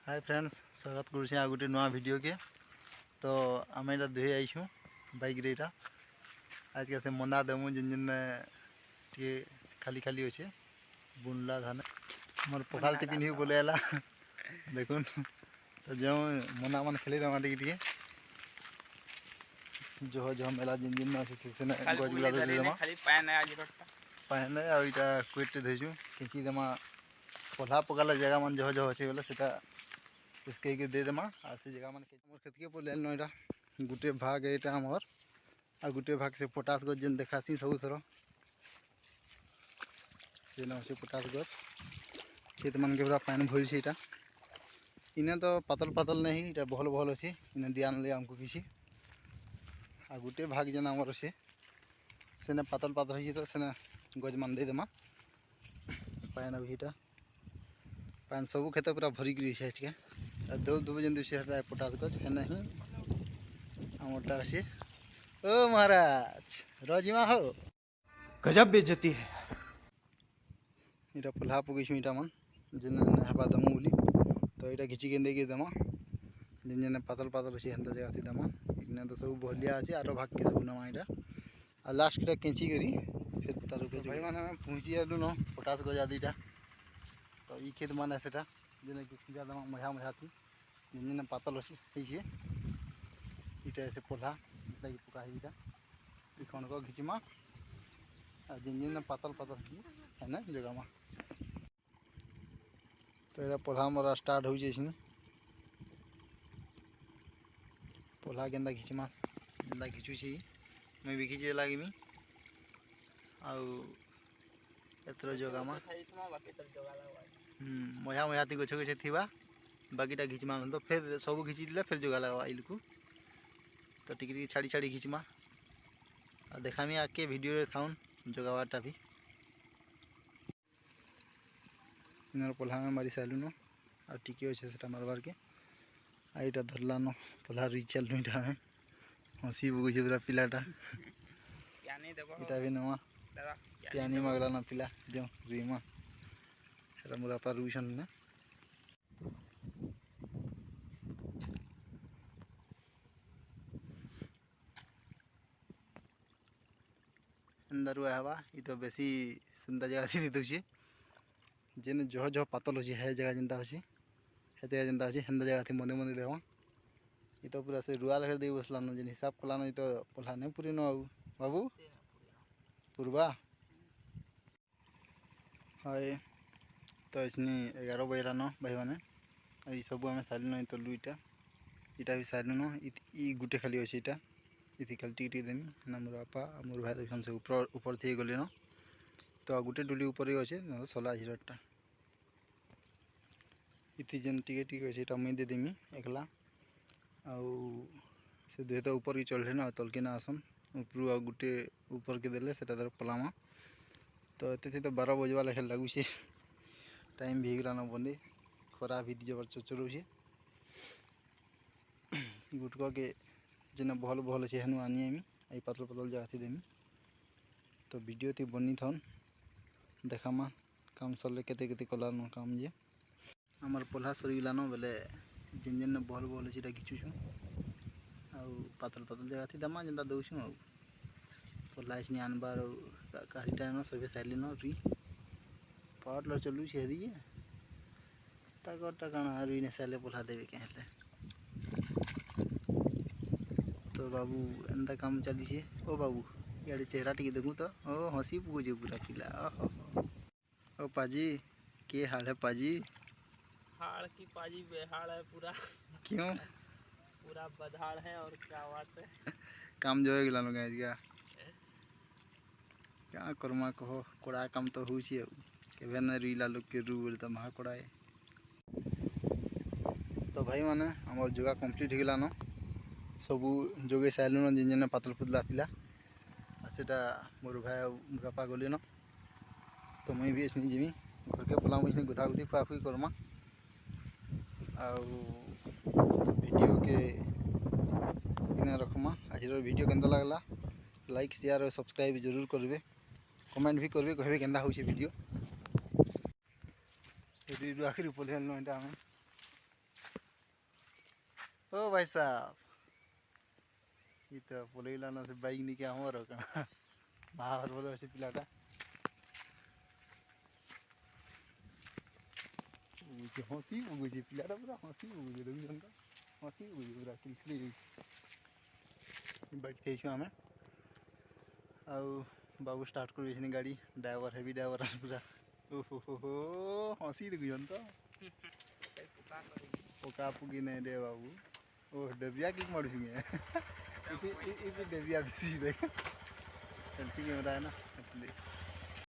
Hi friends, स्वागत करुचे आ गोटे नुआ वीडियो के। तो आम यहाँ दुहे आईछू बाइक रे आज के से मंदा देमु जिन जिन टे खाली खाली अच्छे बुनला धान मोर पखाल टिफिन ही बोले देखुन। तो जो मना मन खेली देमा टे जो जो मेला जिन जिन अच्छे से गज गुला देमा पाने आ इटा क्वेट देजु किंची देमा पढ़ा पकाला जगह मन जो जो अच्छे बोले सेटा उसके दे देमा आ से जगह मन मोर खेत के बोले नइरा गुटे भाग एटा हमर आ गुटे भाग से पोटास गज जेन देखासी सब थरो से न से पोटास गज खेत मन के पूरा पानी भरी से एटा इने तो पातल पातल नहीं एटा बहल बहल अछि इने ध्यान ले हमको किसी आ गुटे भाग जेन हमर से सेने पातल पातल ही तो सेने गज मन दे देमा पान अभिटा पान सब खेत पूरा भरी गई है के दो दो बजे दूसरे हटा पोटास गज है नहीं मोटा अच्छे। ओ महाराज रजिमा हो गजब बेइज्जती है। इटा पुल्हा पुगीछु इटा मन जिन हबा दमु बोली तो इटा घिची के देके दमा जिन जिन पातल पातल अच्छे हंता जगह थी दमा इने तो सब बहलिया अच्छे आरो भाग के सब नमा इटा आ लास्ट के कैंची करी फिर तार ऊपर भाई माने पहुंची आलु न पोटास गज आदिटा तो ई खेत माने सेटा जिन कि खुजा दमा मझा मझा थी जिन जिन पातल अच्छे है इटा ऐसे पोधा लगी पुका इटा इखन को घिचमा आ जिन जिन पातल पातल है ना जगह में तो ये पोधा मोरा स्टार्ट हो जाए पोधा गेंदा घिचमा गेंदा घिचुची मैं भी घिचे लगी मी आउ एतर जगह में मजा मजा ती गछ गछ थिबा बाकीटा घिचमा तो फिर सब घिची दिले फिर जगह लगा आइल को तो टिकट छाड़ी छाड़ी घिचमा आ देखामी आके वीडियो रे थाउन जगावाटा भी इनर पोल्हा में मारी सालू न आ टिके अच्छे से मारबार के आईटा धरला न पोल्हा रिचल नुईटा में हंसी बुझे पूरा पिलाटा इटा भी नवा प्यानी मगला न पिला जो रुईमा एरा मोरा पर रुईसन ने अंदर हवा ये तो बेसी सुंदर जगह थी दूसरी जेन जो जो पातल अच्छी है जगह जिंदा अच्छी है जगह जिंदा अच्छी हंदा जगह थी मंदे मंदे देवा ये तो पूरा से रुआ लहर दे बसला न जिन हिसाब कला न तो पोल्हा नहीं पूरी न बाबू पूर्वा हाय तो इसने 11 बजला न भाई मैंने ये सब आम सारी न तो लुईटा इटा भी सारी न गुटे खाली अच्छे इटा इति खाली टिके देमी ना मोर बापा मोर भाई देखन से ऊपर ऊपर थी गले न तो गुटे डुली ऊपर ही अच्छे ना सला हिरटा इति जेन टिके टिके अच्छे इटा मुई दे देमी एकला आउ से दुहे तो ऊपर ही चढ़े ना तलके ना आसन ऊपर आ गुटे ऊपर के देले सेटा दर पलामा तो एते तो 12 बजवा लेखे लगुचे टाइम भी गला न बने खरा भी जबर चचरुचे गुटका के जेना भल भल अच्छे हेनु आनी आमी आई पातल पातल जगह थी देमी तो वीडियो थी बनी थन देखामा काम सरले केते केते कला न काम जे आमर पोल्हा सरीगला न बेले जिन जिन भल भल अच्छे घिचुछु आउ पातल पातल जगह थी दमा जेनता दउछु आउ पोल्हा इसने आनबार कारीटा न सबे साइली न री पाट ल चलु छेरी ताकटा काना री ने साले पोल्हा देवे के हेले तो बाबू एंता काम चली छे। ओ बाबू यार चेहरा टिके देखूँ तो ओ हंसी पूजे पूरा पिला ओ पाजी के हाल है पाजी हाड़ की पाजी बेहाड़ है पूरा क्यों पूरा बधाड़ है और क्या बात है काम जो है गिला लोग क्या करमा कहो कोड़ा काम तो हो छे के भेन रीला लोग के रू बोले तो महा कोड़ाए तो भाई माने हमर जोगा कंप्लीट हो गला न सबू जोगे साइलु न जिन जिन पातल पुतला आसला सेटा मोर भाई मोर बापा गले न तो मुई भी इसनी जिमी घर के पला मुई गुधा गुधी खुआ खुई करमा आउ वीडियो के इना रखमा आज वीडियो केंदा लागला लाइक शेयर और सब्सक्राइब जरूर करबे कमेंट भी करबे कहबे केंदा होचे वीडियो री आखिर पोलेल न एटा हमें ओ भाई साहब ये तो बोले ना से बाइक नहीं क्या हमारा का बाहर बोले वैसे पिलाटा वो हंसी वो जी पिलाटा पूरा हंसी वो जी देखो जनता हंसी वो जी पूरा किसलिए बाइक तेज हमें आउ बाबू स्टार्ट कर बेचने गाड़ी ड्राइवर हेवी ड्राइवर पूरा ओहो हंसी देखो जनता पोका पुगी नहीं दे बाबू ओह डबिया किक मारू छुए इसे डबिया बेसी देख सेल्फी कैमरा है ना इसलिए